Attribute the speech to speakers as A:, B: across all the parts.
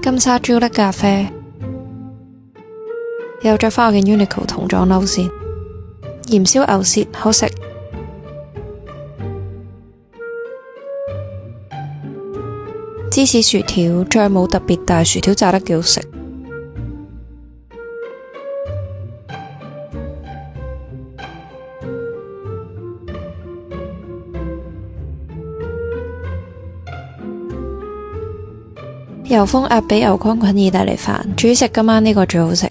A: 金沙朱古力咖啡，又着返我嘅 Uniqlo 童裝褸先。鹽燒牛舌好食。芝士薯條醬冇特別，但係薯條炸得幾好食。油封鴨髀牛肝菌意大利飯，煮食今晚呢個最好食。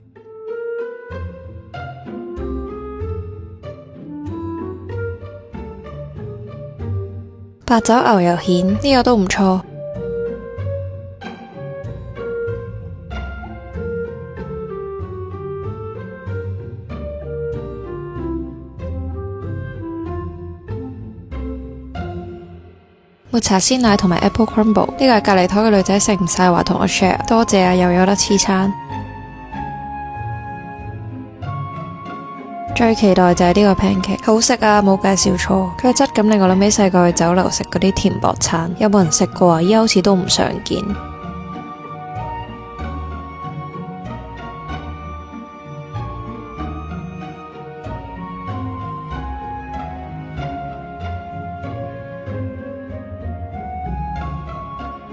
A: 八爪牛油蜆呢個都唔錯。抹茶鮮奶同埋 Apple Crumble 呢個係隔離台嘅女仔食唔晒話同我 share， 多謝啊，又有得黐餐。最期待就係呢個 pancake， 好食啊，冇介紹錯。佢嘅質感令我諗起細個去酒樓食嗰啲甜薄餐，有冇人食過啊？依家好似都唔常見。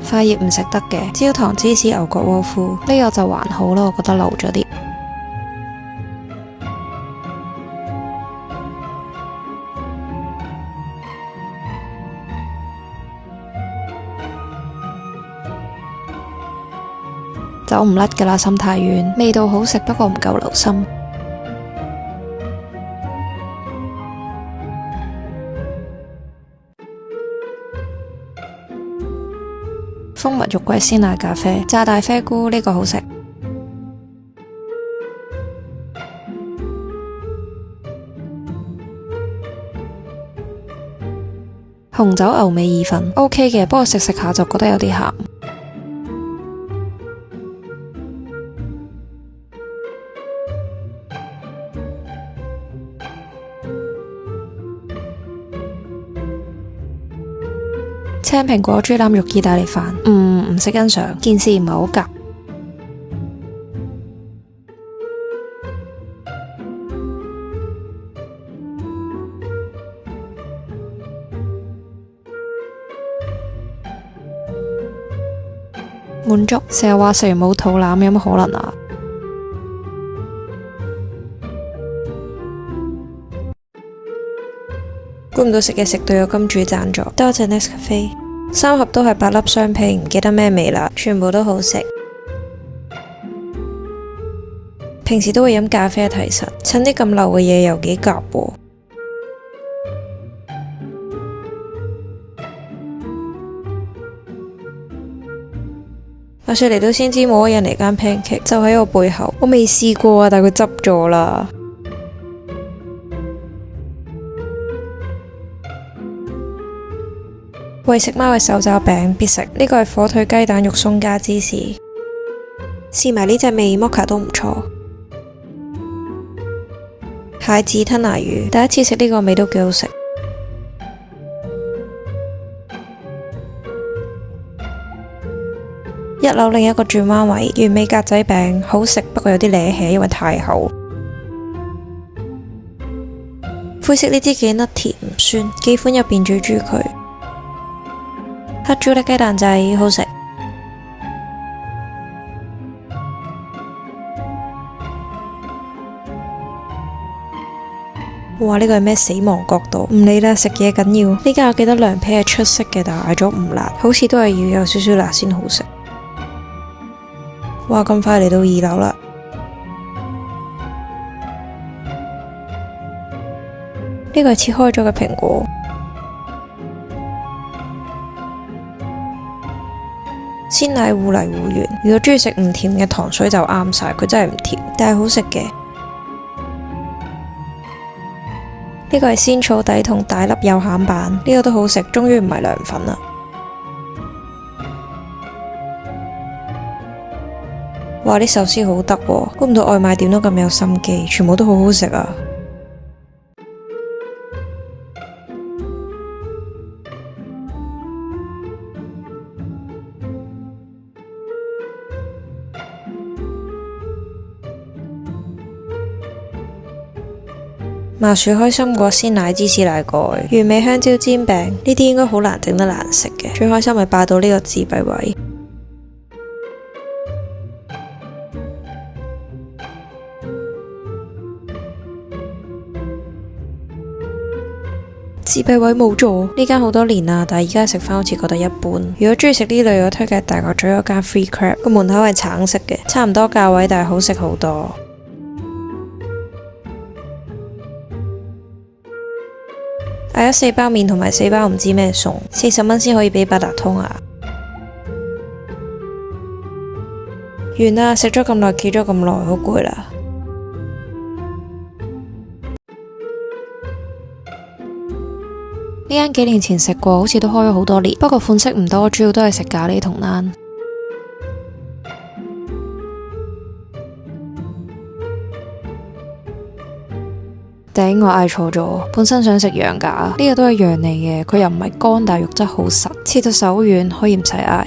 A: 塊葉唔食得嘅，焦糖芝士牛角窩夫呢個就還好啦，我覺得漏咗啲。走唔甩㗎啦，心太軟，味道好食，不過唔夠留心。蜂蜜肉桂鮮奶咖啡，炸大啡菇呢個好食。紅酒牛尾意粉 OK 嘅，不過食食下就覺得有啲鹹。青蘋果豬腩肉意大利飯，唔識欣賞，件事唔係好夾。滿足，成日話食完冇肚腩，有乜可能啊？估唔到食嘢食到有金主贊助，多謝 Nescafe。3盒都係8粒雙皮，唔記得咩味啦，全部都好食。平時都會飲咖啡提神，襯啲咁流嘅嘢又幾夾喎。話說嚟到先知冇乜人嚟間 pancake， 就喺我背後，我未試過啊，但佢執咗啦。為食貓嘅手抓餅必食，呢個係火腿雞蛋肉鬆加芝士，試埋呢隻味摩卡都唔錯。蟹子吞拿魚，第一次食呢個味都幾好食。一樓另一個轉彎位原味格仔餅好食，不過有啲瀨氣，因為太厚。灰色呢支幾粒甜唔酸，幾款入邊最中意佢。黑朱古力雞蛋仔好食。哇！呢個係咩死亡角度？唔理啦，食嘢緊要。呢間我記得涼皮係出色嘅，但係嗌咗唔辣，好似都係要有少少辣先好食。哇！咁快嚟到2樓啦。呢個係切開咗嘅蘋果。鮮奶糊嚟糊圓，如果中意食唔甜嘅糖水就啱晒，佢真係唔甜，但係好食嘅。呢個係仙草底同大粒有餡版，呢個都好食，終於唔係涼粉啦。哇！啲壽司好得喎，估唔到外賣店都咁有心機，全部都好好食啊！麻薯開心果鮮奶芝士奶蓋、原味香蕉煎餅，呢啲應該好難整得難食嘅。最開心咪霸到呢個自閉位。自閉位冇咗，呢間好多年啦，但係而家食翻好似覺得一般。如果中意食呢類，我推介大角咀嗰間 Free Crab， 個門口係橙色嘅，差唔多價位，但係好食好多。嗌咗4包麵同埋4包唔知咩餸，40蚊先可以俾八達通啊！完啦，食咗咁耐，企咗咁耐，好攰啦。呢間幾年前食過，好似都開咗好多年，不過款式唔多，主要都係食咖喱同撻。頂，我嗌錯咗，本身想食羊架，呢個都係羊嚟嘅，佢又唔係乾，但係肉質好實，切到手軟，可以唔使嗌。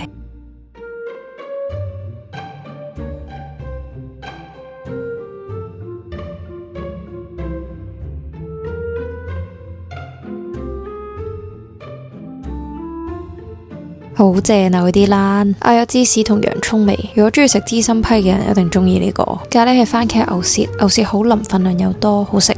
A: 好正啊！嗰啲撻嗌有芝士同洋蔥味，如果中意食芝心批嘅人一定中意呢個。咖喱係番茄牛舌，牛舌好腍，份量又多，好食。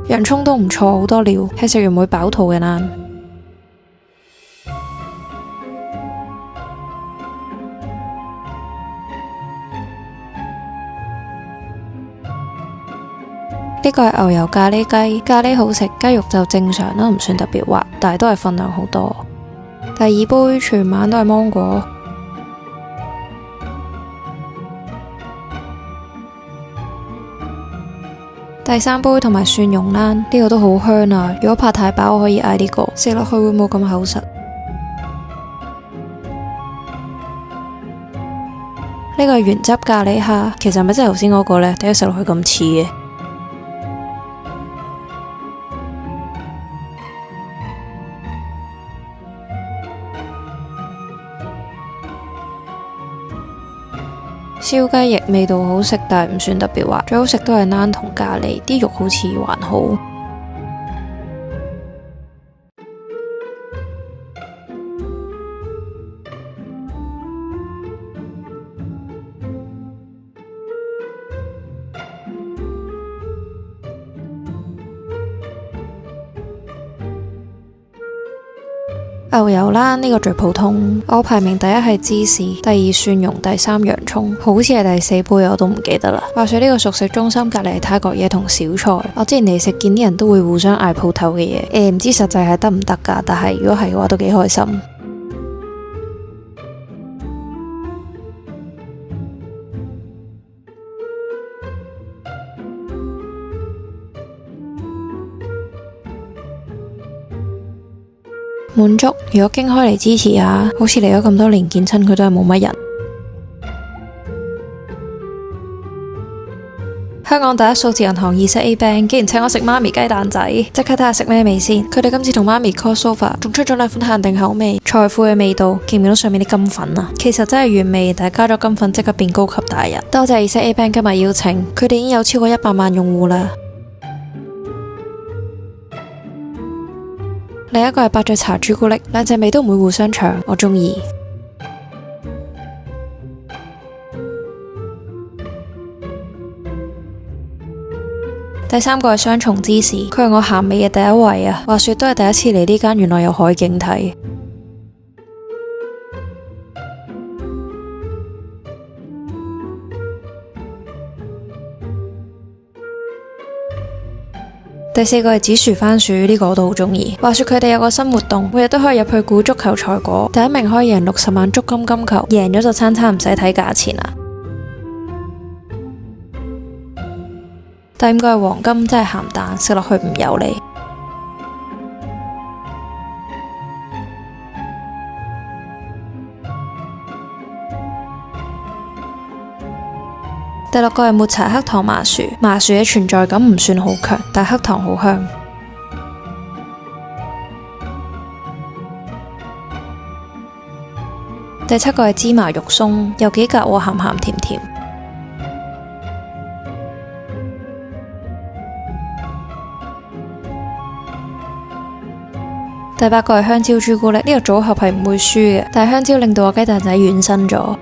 A: 洋蔥都唔錯，好多料，係食完會飽肚嘅撻。呢個係牛油咖喱雞，咖喱好食，雞肉就正常啦，唔算特別滑，但係都係份量好多。第二杯全晚都係芒果。第三杯同埋蒜蓉撻，呢個都好香啊！如果怕太飽，我可以嗌呢個，食落去會冇咁口實。呢個係原汁咖喱蝦，其實係咪真係頭先嗰個呢？點解食落去咁似嘅？燒雞翼味道好食，但係唔算特別滑，最好食都係撻同咖喱，啲肉好似還好。牛油撻呢個最普通，我排名第一係芝士，第二蒜蓉，第三洋蔥，好似係第4杯我都唔記得啦。話說呢個熟食中心隔籬係泰國嘢同小菜，我之前嚟食見啲人都會互相嗌鋪頭嘅嘢，唔知實際係得唔得㗎，但係如果係嘅話都幾開心。滿足，如果經開嚟支持下，好似嚟咗咁多年見親佢都係冇乜人。香港第一數字銀行24A Bank 竟然請我食媽咪雞蛋仔，即刻睇下食咩味先。佢哋今次同媽咪 crossover，仲出咗2款限定口味，財富嘅味道，見唔見到上面啲金粉啊？其實真係原味，但係加咗金粉即刻變高級大人。多謝24A Bank 今日邀請，佢哋已經有超過100萬用戶啦。另一個係伯爵茶朱古力，兩隻味都唔會互相搶，我中意。第三個係雙重芝士，佢係我鹹味嘅第一位啊！話說都係第一次嚟呢間，原來有海景睇。第4個係紫薯番薯，呢個我都好中意。話說佢哋有個新活動，每日都可以入去估足球賽果，第一名可以贏60萬足金金球，贏咗就餐餐唔使睇價錢啦。第5個係黃金，真係鹹蛋，食落去唔油膩。第6個係抹茶黑糖麻薯，麻薯嘅存在感唔算好強，但黑糖好香。第7個係芝麻肉鬆，有幾格喎，鹹鹹甜甜。第8個係香蕉朱古力，呢個組合係唔會輸嘅，但係香蕉令到個雞蛋仔軟身咗。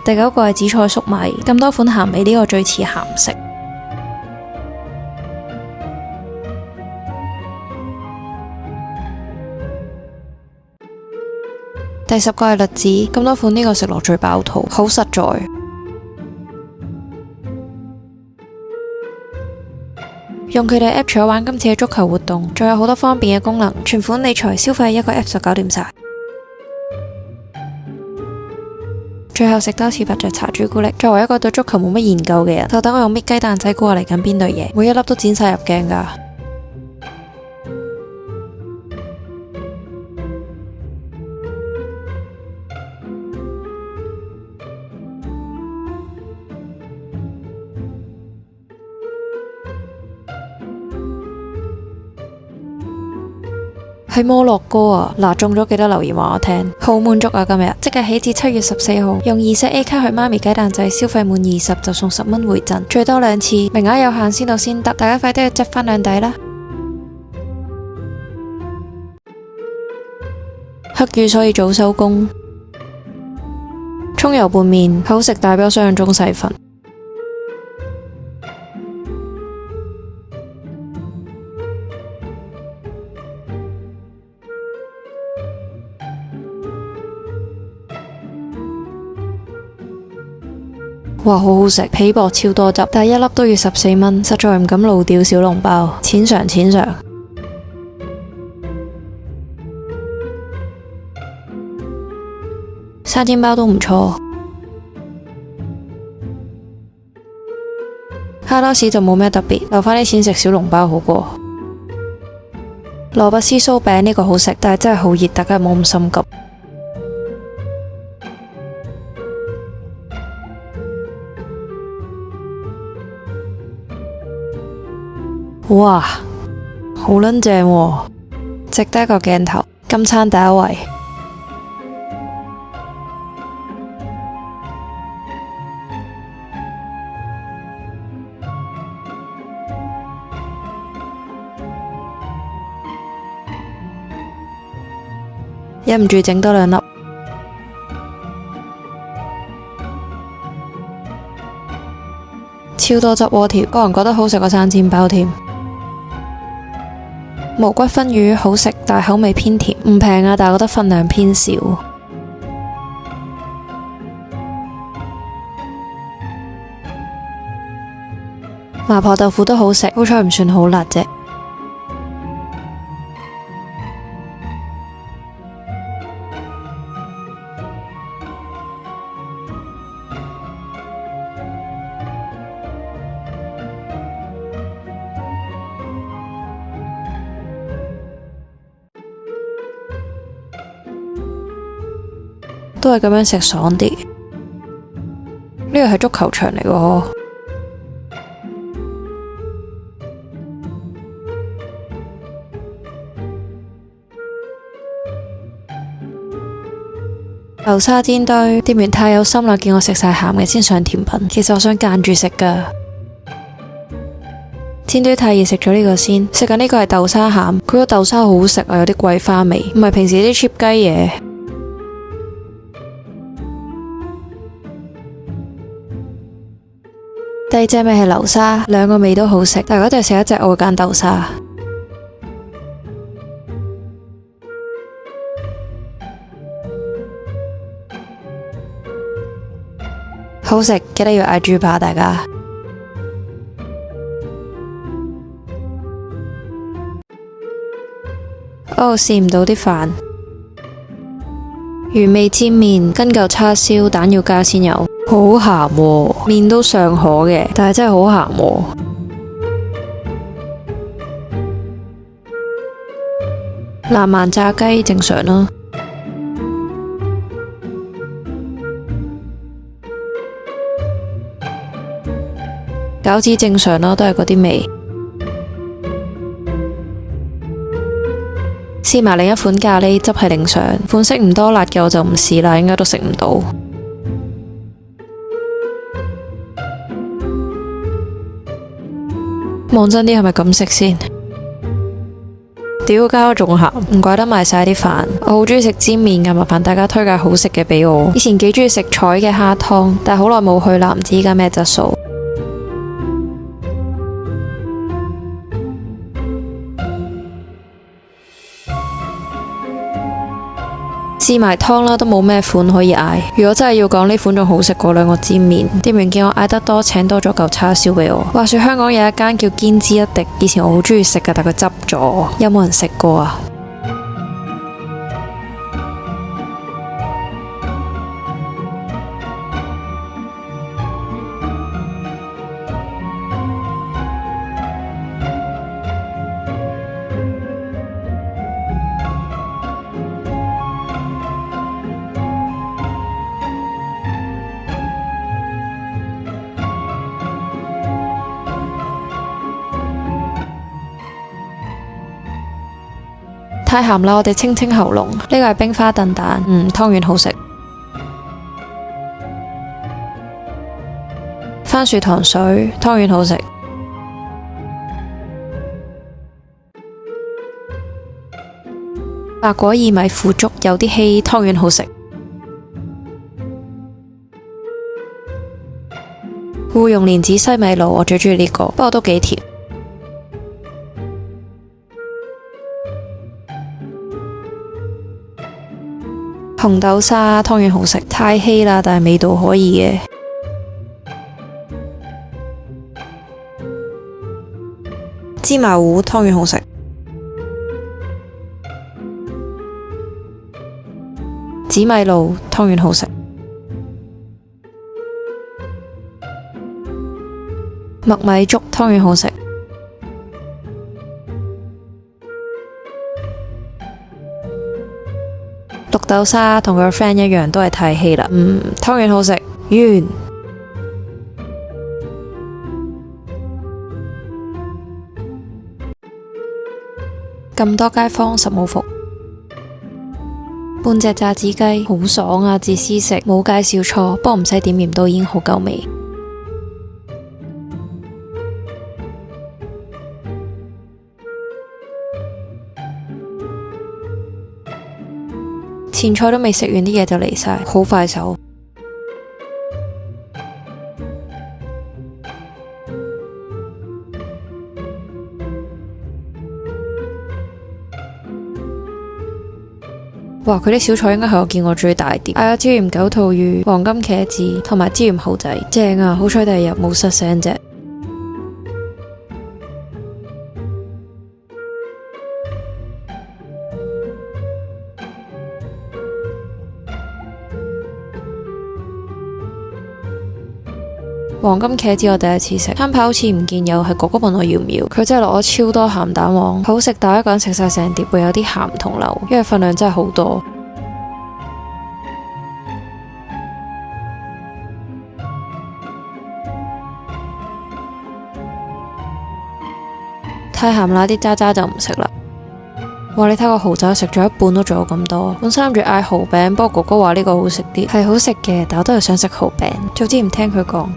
A: 第9個係紫菜粟米，咁多款鹹味呢個最似鹹食。第10個係栗子，咁多款呢個食落最飽肚，好實在。用佢哋 app 除咗玩今次嘅足球活動，仲有好多方便嘅功能，存款理財消費一個 app 就搞掂晒。最後食多次伯爵茶朱古力，作為一個對足球冇乜研究嘅人，就等我用搣雞蛋仔估下嚟緊邊隊贏，每一粒都剪晒入鏡㗎。係摩洛哥啊！嗱，中咗記得留言話我聽，好滿足啊！今日即日起至7月14號，用20 A 卡去媽咪雞蛋仔消費滿20就送10蚊回贈，最多2次，名額有限，先到先得，大家快啲去執返兩底啦！黑雨所以早收工，蔥油拌麵好食，但比我想象中細份。哇，好好食，皮薄超多汁，但係一粒都要14蚊，實在唔敢老掉小籠包，淺嘗淺嘗。沙甸包都唔錯，蝦多士就冇咩特別，留返啲錢食小籠包好過。蘿蔔絲酥餅呢個好食，但係真係好熱，大家唔好咁心急。哇，好撚正喎，值得一個鏡頭。今餐第一位，忍唔住整多2粒。超多汁鍋貼，個人覺得好食過生煎包添。無骨燻魚好食，但口味偏甜，唔平啊，但係覺得份量偏少。麻婆豆腐都好食，好彩唔算好辣啫。都係咁樣食爽啲。呢個係足球場嚟喎。流沙煎堆，店員太有心啦，見我食晒鹹嘅先上甜品。其實我想間住食噶。煎堆太熱，食咗呢個先。食緊呢個係豆沙餡，佢個豆沙好好食啊，有啲桂花味，唔係平時啲 cheap 雞嘢。第二隻味係流沙，兩個味都好食，但係如果淨係食一隻，我會揀豆沙。好食，記得要嗌豬扒，大家。哦，試唔到啲飯。原味煎麵，跟嚿叉燒，蛋要加先有。好鹹喎，麵都尚可嘅，但係真係好鹹喎。南蠻炸雞正常啦。餃子正常啦，都係嗰啲味。試埋另一款咖喱汁係零上，款式唔多辣嘅我就唔試啦，應該都食唔到。望真啲係咪咁食先？屌膠仲鹹，唔怪得賣晒啲飯。我好中意食煎麵㗎，麻煩大家推介好食嘅俾我。以前幾中意食彩嘅蝦湯，但係好耐冇去啦，唔知依家咩質素。試埋湯啦，都冇咩款可以嗌。如果真係要講呢款仲好食過兩個煎麵，店員見我嗌得多，請多咗嚿叉燒俾我。話說香港有一間叫堅之一滴，以前我好中意食㗎，但佢執咗，有冇人食過啊？太鹹啦，我哋清清喉嚨。呢個係冰花燉蛋，湯圓好食。番薯糖水，湯圓好食。白果薏米腐竹，有啲稀，湯圓好食。芋蓉蓮子西米露，我最中意呢個，不過都幾甜。紅豆沙湯圓好食，太稀啦，但係味道可以嘅。芝麻糊湯圓好食。紫米露湯圓好食。麥米粥湯圓好食。綠豆沙同佢個 friend 一樣，都係太稀啦。湯圓好食。完。咁多街坊實冇福。半隻炸子雞好爽啊，自私食，冇介紹錯，不過唔使點鹽都已經好夠味。前菜都未食完，啲嘢就嚟晒，好快手。哇！佢啲小菜應該係我見過最大碟，嗌咗椒鹽九肚魚、黃金茄子同埋椒鹽蠔仔，正啊！好彩第二日冇失聲啫。黃金茄子我第一次食，餐牌好似唔見有，係哥哥問我要唔要，佢真係落咗超多鹹蛋黃，好食，但係一個人食晒成碟會有啲鹹同流，因為份量真係好多。太鹹啦，啲渣渣就唔食啦。哇！你睇個蠔仔食咗一半都仲有咁多，本身諗住嗌蠔餅，不過哥哥話呢個好食啲，係好食嘅，但我都係想食蠔餅，早知唔聽佢講。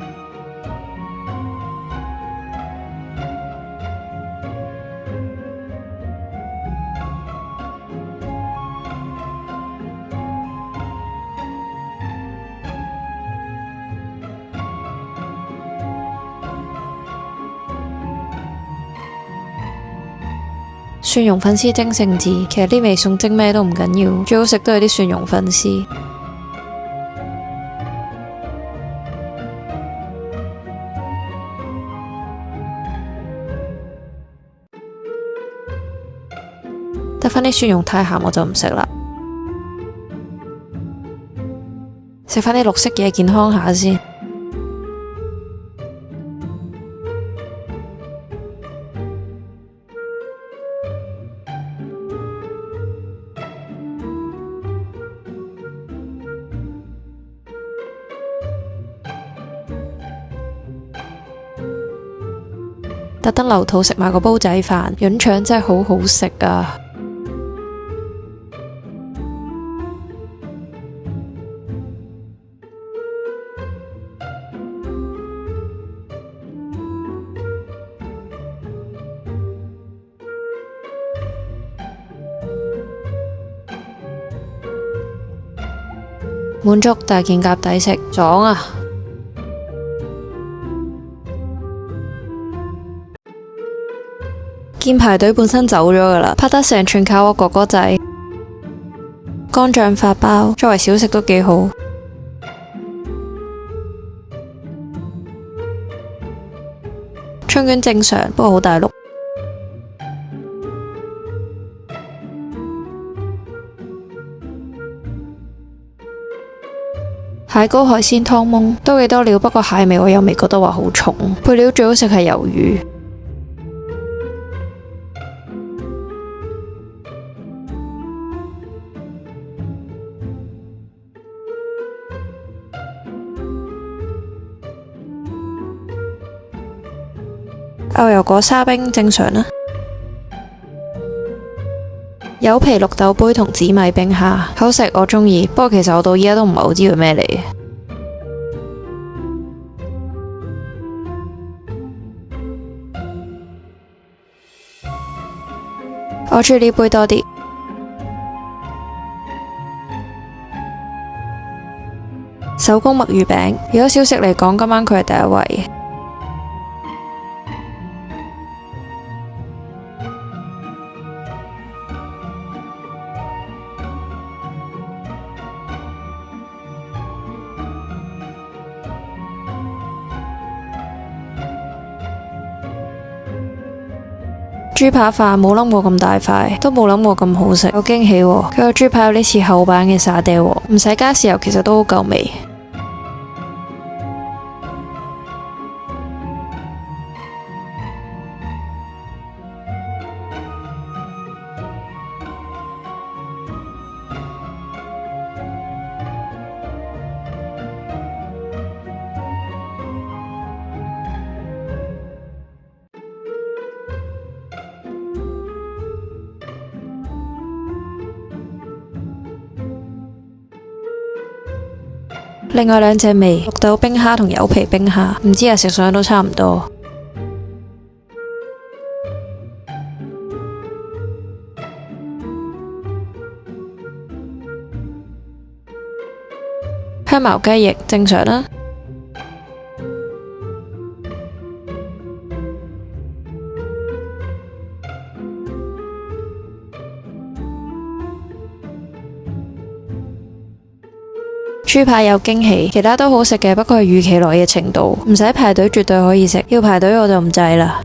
A: 蒜蓉粉絲蒸聖子，其實呢味餸蒸咩都唔緊要，最好食都係啲蒜蓉粉絲。得返啲蒜蓉太鹹我就唔食啦，食返啲綠色嘢健康下先。特登留肚食埋個煲仔飯，潤腸真係好好食啊！滿足但件夾抵食，爽啊！見排隊本身走咗噶啦，拍得成串靠我哥哥仔。乾醬法包作為小食都幾好。春卷正常，不過好大碌。蟹膏海鮮湯檬都幾多料，不過蟹味我又未覺得話好重。配料最好食係魷魚。牛油果沙冰正常啦。柚皮綠豆杯同紫米冰蝦好食，我鍾意，不過其實我到依家都唔係好知佢咩嚟。我鍾意呢杯多啲。手工墨魚餅，如果小食嚟講，今晚佢係第一位。豬扒飯冇諗過咁大塊，都冇諗過咁好食，有驚喜喎！佢個豬扒有啲似厚版嘅沙爹喎，唔使加豉油，其實都好夠味。另外兩隻味，綠豆冰蝦同柚皮冰蝦，唔知食相都差唔多。香茅雞翼正常啦。豬扒有驚喜，其他都好食嘅，不過係預期內嘅程度，唔使排隊絕對可以食，要排隊我就唔制啦。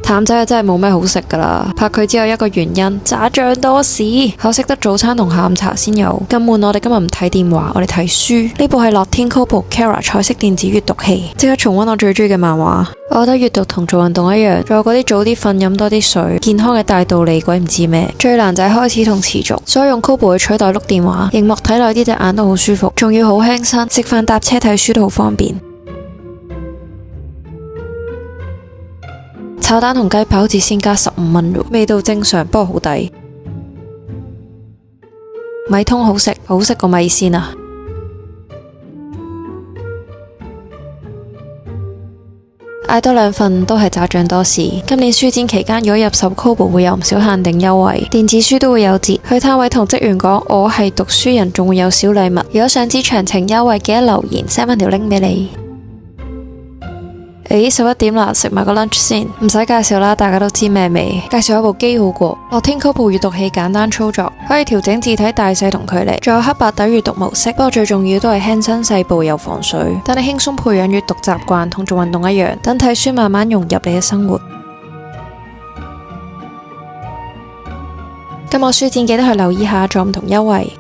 A: 淡仔真係冇咩好食噶啦，拍佢只有一個原因，炸醬多士，可惜得早餐同下午茶先有。咁悶，我哋今日唔睇電話，我哋睇書。呢部係樂天 Kobo Kara 彩色電子閱讀器，即刻重溫我最中意嘅漫畫。我覺得閱讀同做運動一樣，仲有嗰啲早啲瞓、飲多啲水、健康嘅大道理，鬼唔知咩。最難就係開始同持續，所以用 Kobo 去取代碌電話，熒幕睇落啲隻眼都好舒服，仲要好輕身，食飯搭車睇書都好方便。炒蛋同雞扒好似先加15蚊，味道正常，不過好抵。米通好食，好食過米線啊！嗌多2份都係炸醬多士。今年書展期間，如果入手 Kobo 會有唔少限定優惠，電子書都會有折。去攤位同職員講我係讀書人，仲會有小禮物。如果想知詳情優惠，記得留言 send 返條 link 俾你。11點啦，食埋個 lunch 先，唔使介紹啦，大家都知咩味。介紹一部機好過，樂天 Kobo 閱讀器簡單操作，可以調整字體大細同距離，仲有黑白底閱讀模式。不過最重要都係輕身細部又防水，等你輕鬆培養閱讀習慣，同做運動一樣，等睇書慢慢融入你嘅生活。今個書展記得去留意下，仲有唔同優惠。